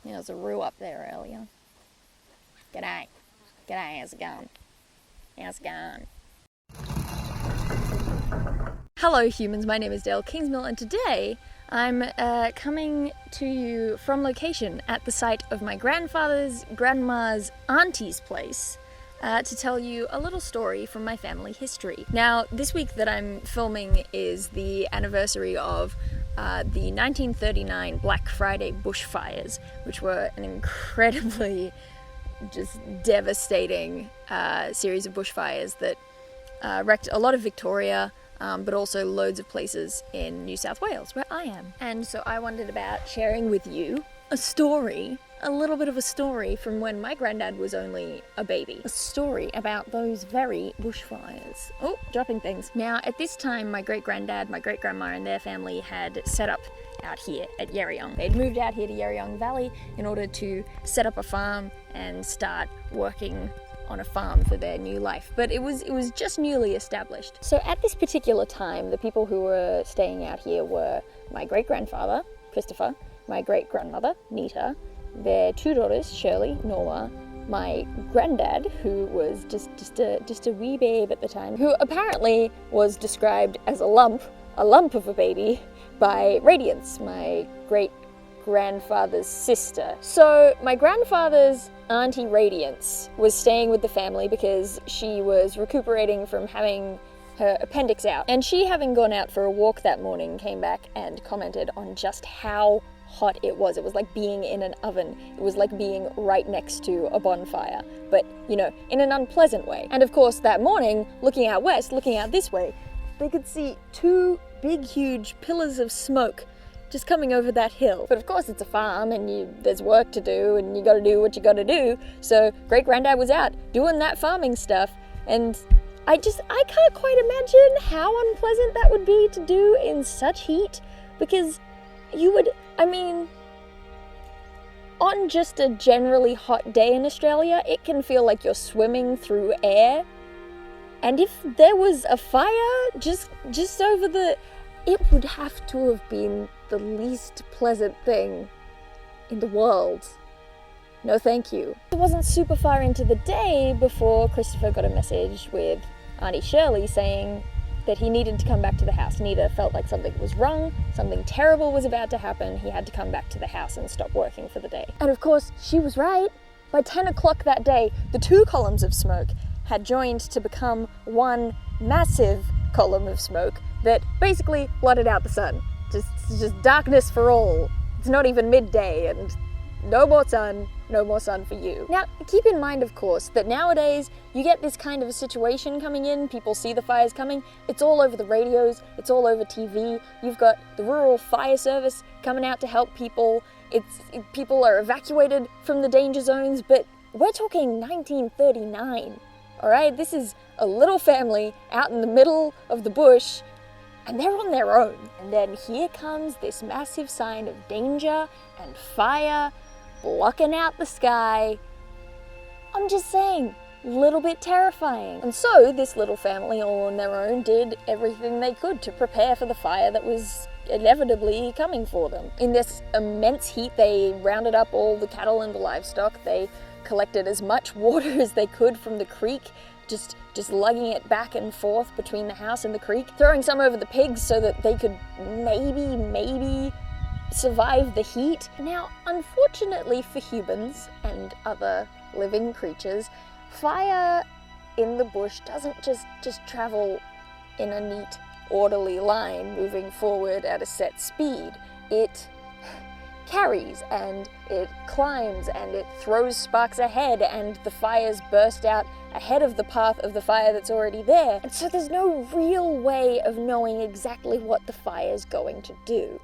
There was a roo up there earlier. G'day. G'day, how's it going? How's it going? Hello humans, my name is Dale Kingsmill, and today I'm coming to you from location at the site of my grandfather's grandma's auntie's place to tell you a little story from my family history. Now, this week that I'm filming is the anniversary of the 1939 Black Friday bushfires, which were an incredibly just devastating series of bushfires that wrecked a lot of Victoria, but also loads of places in New South Wales, where I am. And so I wondered about sharing with you a story, a little bit of a story from when my granddad was only a baby. A story about those very bushfires. Oh, dropping things. Now, at this time, my great-granddad, my great-grandma and their family had set up out here at Yerryong. They'd moved out here to Yerryong Valley in order to set up a farm and start working on a farm for their new life, but it was just newly established. So at this particular time, the people who were staying out here were my great-grandfather, Christopher, my great-grandmother, Nita, their two daughters, Shirley, Norma, my granddad, who was just a wee babe at the time, who apparently was described as a lump of a baby by Radiance, my great-grandfather's sister. So my grandfather's Auntie Radiance was staying with the family because she was recuperating from having her appendix out. And she, having gone out for a walk that morning, came back and commented on just how hot it was. It was like being in an oven. It was like being right next to a bonfire, but, you know, in an unpleasant way. And of course, that morning, looking out west, looking out this way, they could see two big, huge pillars of smoke just coming over that hill. But of course it's a farm and there's work to do and you gotta do what you gotta do. So great-granddad was out doing that farming stuff, and I can't quite imagine how unpleasant that would be to do in such heat, because on just a generally hot day in Australia, it can feel like you're swimming through air. And if there was a fire just over it would have to have been the least pleasant thing in the world. No thank you. It wasn't super far into the day before Christopher got a message with Auntie Shirley saying that he needed to come back to the house. Nita felt like something was wrong, something terrible was about to happen, he had to come back to the house and stop working for the day. And of course, she was right. By 10 o'clock that day, the two columns of smoke had joined to become one massive column of smoke that basically blotted out the sun. Just darkness for all. It's not even midday, and no more sun for you. Now, keep in mind, of course, that nowadays you get this kind of a situation coming in, people see the fires coming, it's all over the radios, it's all over TV, you've got the rural fire service coming out to help people, people are evacuated from the danger zones, but we're talking 1939, alright? This is a little family out in the middle of the bush, and they're on their own. And then here comes this massive sign of danger and fire blocking out the sky. I'm just saying, a little bit terrifying. And so this little family all on their own did everything they could to prepare for the fire that was inevitably coming for them. In this immense heat, they rounded up all the cattle and the livestock. They collected as much water as they could from the creek, just lugging it back and forth between the house and the creek, throwing some over the pigs so that they could maybe survive the heat. Now, unfortunately for humans and other living creatures, fire in the bush doesn't just travel in a neat, orderly line moving forward at a set speed. It carries and it climbs and it throws sparks ahead, and the fires burst out ahead of the path of the fire that's already there. And so there's no real way of knowing exactly what the fire's going to do.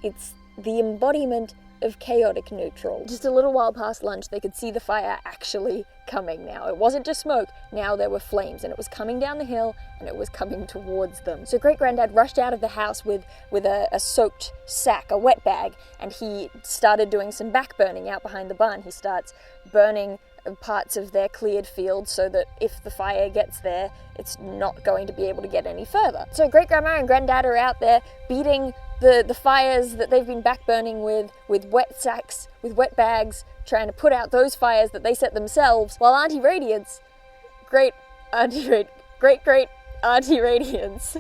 It's the embodiment of chaotic neutral. Just a little while past lunch, they could see the fire actually coming now. It wasn't just smoke, now there were flames, and it was coming down the hill, and it was coming towards them. So great-granddad rushed out of the house with a soaked sack, a wet bag, and he started doing some back burning out behind the barn. He starts burning parts of their cleared field so that if the fire gets there, it's not going to be able to get any further. So great-grandma and granddad are out there beating the fires that they've been backburning with wet sacks, with wet bags, trying to put out those fires that they set themselves, while Auntie Radiance, great Auntie Radiance,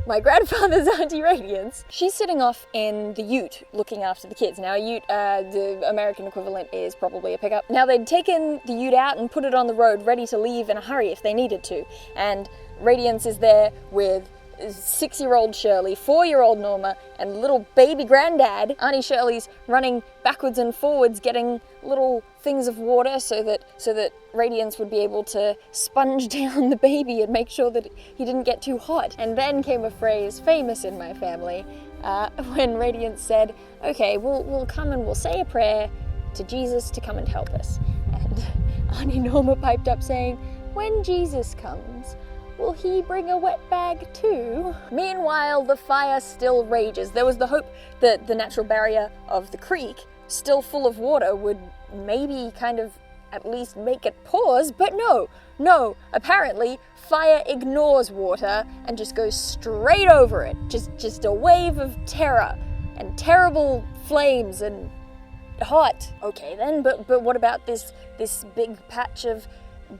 my grandfather's Auntie Radiance, she's sitting off in the ute looking after the kids. Now a ute, the American equivalent is probably a pickup. Now they'd taken the ute out and put it on the road ready to leave in a hurry if they needed to, and Radiance is there with 6-year-old Shirley, 4-year-old Norma, and little baby granddad. Auntie Shirley's running backwards and forwards getting little things of water so that Radiance would be able to sponge down the baby and make sure that he didn't get too hot. And then came a phrase famous in my family when Radiance said, okay, we'll come and we'll say a prayer to Jesus to come and help us. And Auntie Norma piped up saying, when Jesus comes, will he bring a wet bag too? Meanwhile, the fire still rages. There was the hope that the natural barrier of the creek, still full of water, would maybe kind of at least make it pause, but no. Apparently, fire ignores water and just goes straight over it. Just a wave of terror and terrible flames and hot. Okay then, but what about this big patch of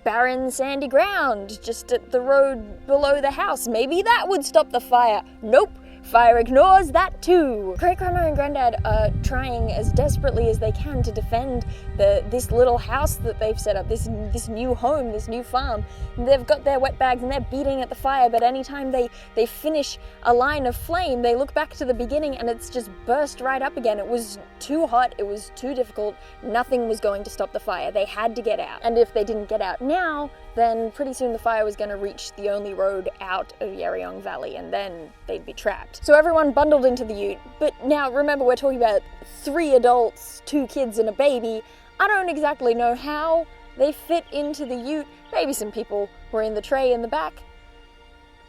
barren sandy ground just at the road below the house? Maybe that would stop the fire. Nope, fire ignores that too. Great-grandma and granddad are trying as desperately as they can to defend this little house that they've set up, this new home, this new farm. They've got their wet bags and they're beating at the fire, but anytime they finish a line of flame, they look back to the beginning and it's just burst right up again. It was too hot, it was too difficult, nothing was going to stop the fire. They had to get out. And if they didn't get out now, then pretty soon the fire was going to reach the only road out of Yarryong Valley, and then they'd be trapped. So everyone bundled into the ute, but now remember we're talking about 3 adults, 2 kids and a baby. I don't exactly know how they fit into the ute. Maybe some people were in the tray in the back.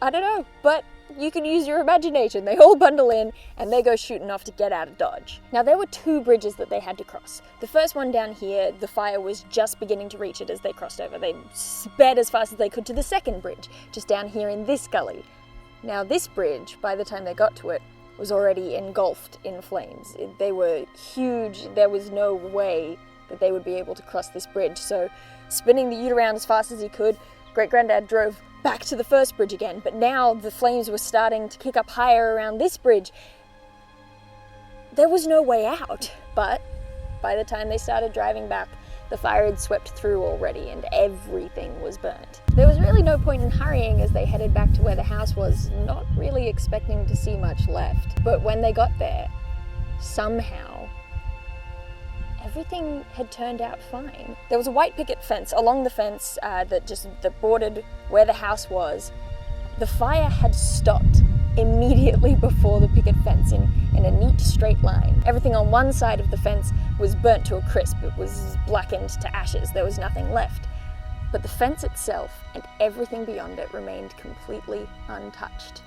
I don't know, but you can use your imagination. They all bundle in and they go shooting off to get out of Dodge. Now there were 2 bridges that they had to cross. The first one down here, the fire was just beginning to reach it as they crossed over. They sped as fast as they could to the second bridge, just down here in this gully. Now this bridge, by the time they got to it, was already engulfed in flames. They were huge. There was no way that they would be able to cross this bridge. So spinning the ute around as fast as he could, Great-Granddad drove back to the first bridge again, but now the flames were starting to kick up higher around this bridge. There was no way out, but by the time they started driving back, the fire had swept through already and everything was burnt. There was really no point in hurrying as they headed back to where the house was, not really expecting to see much left. But when they got there, somehow, everything had turned out fine. There was a white picket fence along the fence that bordered where the house was. The fire had stopped immediately before the picket fence in a neat straight line. Everything on one side of the fence was burnt to a crisp. It was blackened to ashes. There was nothing left. But the fence itself and everything beyond it remained completely untouched.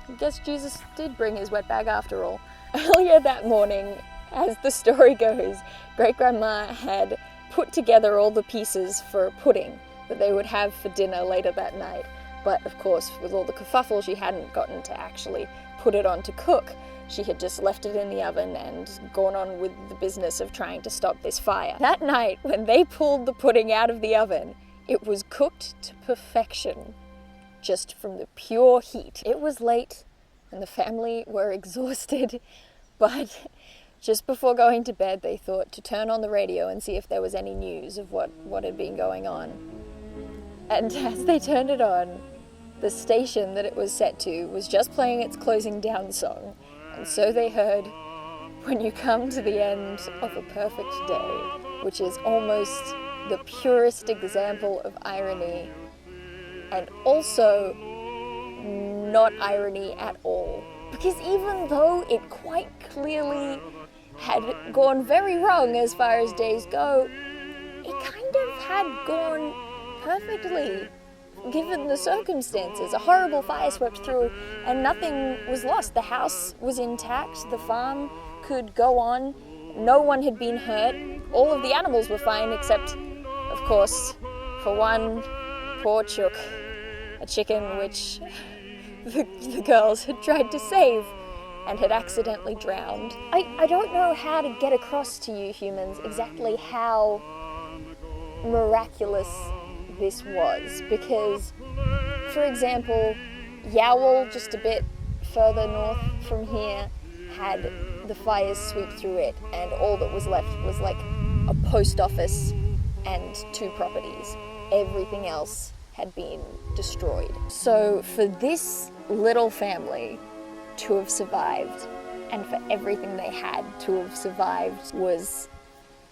I guess Jesus did bring his wet bag after all. Earlier that morning, as the story goes, Great-Grandma had put together all the pieces for a pudding that they would have for dinner later that night. But of course, with all the kerfuffle, she hadn't gotten to actually put it on to cook. She had just left it in the oven and gone on with the business of trying to stop this fire. That night, when they pulled the pudding out of the oven, it was cooked to perfection, just from the pure heat. It was late, and the family were exhausted, but just before going to bed, they thought to turn on the radio and see if there was any news of what had been going on. And as they turned it on, the station that it was set to was just playing its closing down song. And so they heard, "When you come to the end of a perfect day," which is almost the purest example of irony, and also not irony at all. Because even though it quite clearly had gone very wrong as far as days go, it kind of had gone perfectly, given the circumstances. A horrible fire swept through and nothing was lost. The house was intact, the farm could go on, no one had been hurt, all of the animals were fine except, of course, for one poor chook, a chicken which the girls had tried to save and had accidentally drowned. I don't know how to get across to you humans exactly how miraculous this was, because, for example, Yowell, just a bit further north from here, had the fires sweep through it, and all that was left was like a post office and 2 properties. Everything else had been destroyed. So for this little family to have survived, and for everything they had to have survived, was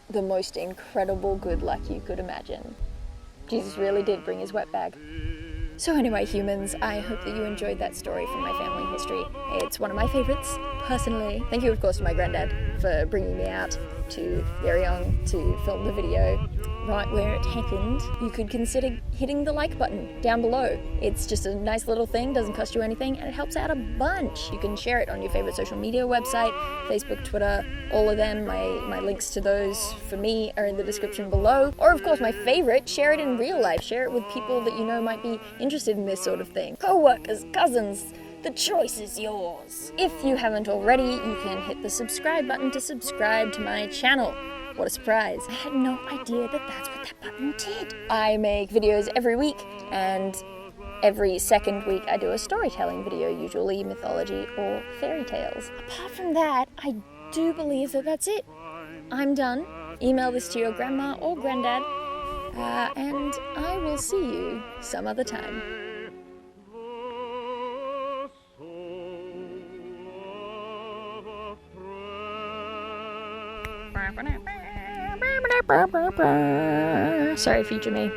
the most incredible good luck you could imagine. Jesus really did bring his wet bag. So anyway, humans, I hope that you enjoyed that story from my family history. It's one of my favorites, personally. Thank you, of course, to my granddad for bringing me out to Yarryong to film the video right where it happened. You could consider hitting the like button down below. It's just a nice little thing, doesn't cost you anything, and it helps out a bunch. You can share it on your favorite social media website, Facebook, Twitter, all of them. My links to those for me are in the description below. Or of course, my favorite, share it in real life. Share it with people that you know might be interested in this sort of thing. Co-workers, cousins, the choice is yours. If you haven't already, you can hit the subscribe button to subscribe to my channel. What a surprise. I had no idea that that's what that button did. I make videos every week, and every second week I do a storytelling video, usually mythology or fairy tales. Apart from that, I do believe that that's it. I'm done. Email this to your grandma or granddad, and I will see you some other time. Sorry, future me.